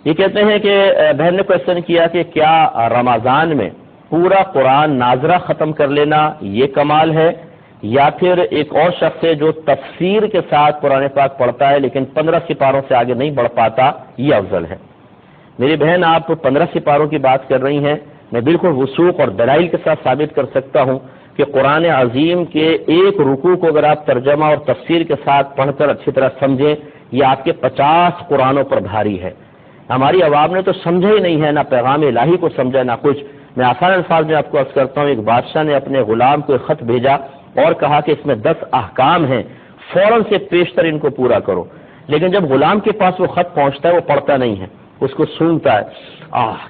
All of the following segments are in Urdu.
یہ کہتے ہیں کہ بہن نے کوشچن کیا کہ کیا رمضان میں پورا قرآن ناظرہ ختم کر لینا یہ کمال ہے، یا پھر ایک اور شخص ہے جو تفسیر کے ساتھ قرآن پاک پڑھتا ہے لیکن 15 سپاروں سے آگے نہیں بڑھ پاتا، یہ افضل ہے؟ میری بہن، آپ 15 سپاروں کی بات کر رہی ہیں، میں بالکل وثوق اور دلائل کے ساتھ ثابت کر سکتا ہوں کہ قرآن عظیم کے ایک رکوع کو اگر آپ ترجمہ اور تفسیر کے ساتھ پڑھ کر اچھی طرح سمجھیں، یہ آپ کے 50 قرآنوں پر بھاری ہے۔ ہماری عوام نے تو سمجھا ہی نہیں ہے، نہ پیغام الہی کو سمجھا نہ کچھ۔ میں آسان الفاظ میں آپ کو عرض کرتا ہوں، ایک بادشاہ نے اپنے غلام کو ایک خط بھیجا اور کہا کہ اس میں 10 احکام ہیں، فوراً سے پیشتر ان کو پورا کرو۔ لیکن جب غلام کے پاس وہ خط پہنچتا ہے وہ پڑھتا نہیں ہے، اس کو سونگتا ہے،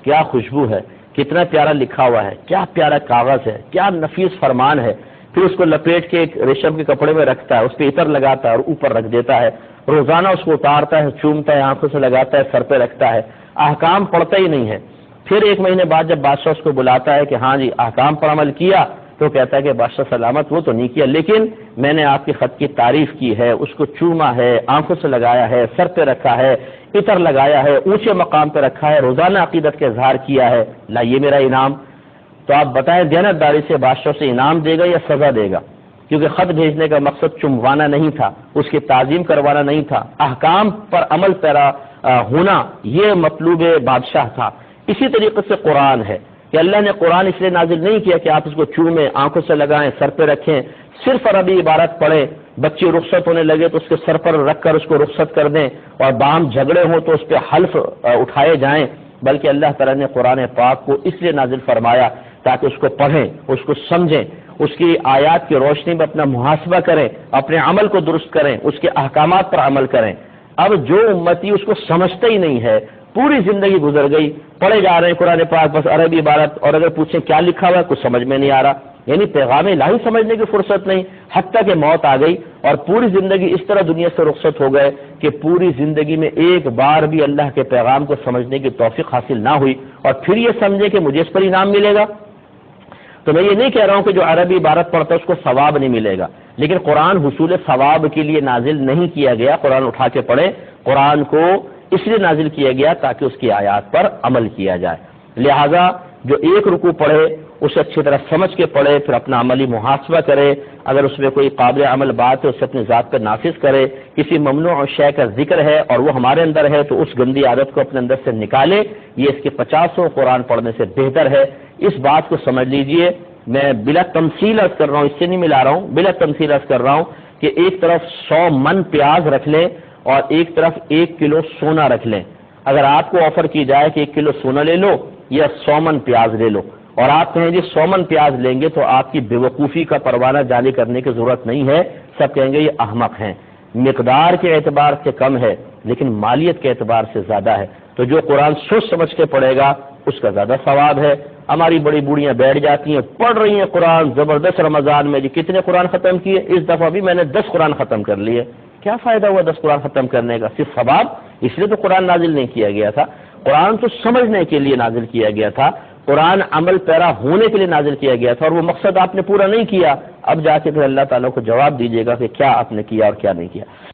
کیا خوشبو ہے، کتنا پیارا لکھا ہوا ہے، کیا پیارا کاغذ ہے، کیا نفیس فرمان ہے۔ پھر اس کو لپیٹ کے ایک ریشم کے کپڑے میں رکھتا ہے، اس پہ عطر لگاتا ہے اور اوپر رکھ دیتا ہے، روزانہ اس کو اتارتا ہے، چومتا ہے، آنکھوں سے لگاتا ہے، سر پہ رکھتا ہے، احکام پڑھتا ہی نہیں ہے۔ پھر ایک مہینے بعد جب بادشاہ اس کو بلاتا ہے کہ ہاں جی احکام پر عمل کیا، تو کہتا ہے کہ بادشاہ سلامت، وہ تو نہیں کیا، لیکن میں نے آپ کے خط کی تعریف کی ہے، اس کو چوما ہے، آنکھوں سے لگایا ہے، سر پہ رکھا ہے، عطر لگایا ہے، اونچے مقام پہ رکھا ہے، روزانہ عقیدت کا اظہار کیا ہے، یہ میرا انعام۔ تو آپ بتائیں دیانتداری سے بادشاہ سے انعام دے گا یا سزا دے گا؟ کیونکہ خط بھیجنے کا مقصد چموانا نہیں تھا، اس کی تعظیم کروانا نہیں تھا، احکام پر عمل پیرا ہونا یہ مطلوب بادشاہ تھا۔ اسی طریقے سے قرآن ہے کہ اللہ نے قرآن اس لیے نازل نہیں کیا کہ آپ اس کو چومیں، آنکھوں سے لگائیں، سر پہ رکھیں، صرف عربی عبارت پڑھیں، بچے رخصت ہونے لگے تو اس کے سر پر رکھ کر اس کو رخصت کر دیں، اور باہم جھگڑے ہوں تو اس پہ حلف اٹھائے جائیں، بلکہ اللہ تعالیٰ نے قرآن پاک کو اس لیے نازل فرمایا تاکہ اس کو پڑھیں، اس کو سمجھیں، اس کی آیات کی روشنی میں اپنا محاسبہ کریں، اپنے عمل کو درست کریں، اس کے احکامات پر عمل کریں۔ اب جو امتی اس کو سمجھتا ہی نہیں ہے، پوری زندگی گزر گئی پڑھے جا رہے ہیں قرآن پاک بس عربی عبارت، اور اگر پوچھیں کیا لکھا ہوا ہے کچھ سمجھ میں نہیں آ رہا، یعنی پیغام الہی سمجھنے کی فرصت نہیں، حتیٰ کہ موت آ گئی اور پوری زندگی اس طرح دنیا سے رخصت ہو گئے کہ پوری زندگی میں ایک بار بھی اللہ کے پیغام کو سمجھنے کی توفیق حاصل نہ ہوئی، اور پھر یہ سمجھے کہ مجھے اس پر انعام ملے گا۔ تو میں یہ نہیں کہہ رہا ہوں کہ جو عربی عبارت پڑھتا ہے اس کو ثواب نہیں ملے گا، لیکن قرآن حصول ثواب کے لیے نازل نہیں کیا گیا۔ قرآن اٹھا کے پڑھیں، قرآن کو اس لیے نازل کیا گیا تاکہ اس کی آیات پر عمل کیا جائے۔ لہذا جو ایک رکوع پڑھے اسے اچھی طرح سمجھ کے پڑھے، پھر اپنا عملی محاسبہ کرے، اگر اس میں کوئی قابل عمل بات ہے اسے اپنی ذات پر نافذ کرے، کسی ممنوع شے کا ذکر ہے اور وہ ہمارے اندر ہے تو اس گندی عادت کو اپنے اندر سے نکالے، یہ اس کے 50 قرآن پڑھنے سے بہتر ہے۔ اس بات کو سمجھ لیجئے، میں بلا تمثیل عرض کر رہا ہوں، اس سے نہیں ملا رہا ہوں، بلا تمثیل عرض کر رہا ہوں کہ ایک طرف 100 من پیاز رکھ لیں اور ایک طرف 1 کلو سونا رکھ لیں۔ اگر آپ کو آفر کی جائے کہ 1 کلو سونا لے لو یا 100 من پیاز لے لو، اور آپ کہیں جی 100 من پیاز لیں گے، تو آپ کی بے وقوفی کا پروانہ جاری کرنے کی ضرورت نہیں ہے، سب کہیں گے یہ احمق ہیں۔ مقدار کے اعتبار سے کم ہے لیکن مالیت کے اعتبار سے زیادہ ہے، تو جو قرآن سوچ سمجھ کے پڑھے گا اس کا زیادہ ثواب ہے۔ ہماری بڑی بوڑھیاں بیٹھ جاتی ہیں، پڑھ رہی ہیں قرآن زبردست، رمضان میں جی کتنے قرآن ختم کیے، اس دفعہ بھی میں نے 10 قرآن ختم کر لیے۔ کیا فائدہ ہوا 10 قرآن ختم کرنے کا؟ صرف ثواب؟ اس لیے تو قرآن نازل نہیں کیا گیا تھا، قرآن تو سمجھنے کے لیے نازل کیا گیا تھا، قرآن عمل پیرا ہونے کے لیے نازل کیا گیا تھا، اور وہ مقصد آپ نے پورا نہیں کیا، اب جا کے پھر اللہ تعالیٰ کو جواب دیجیے گا کہ کیا آپ نے کیا اور کیا نہیں کیا۔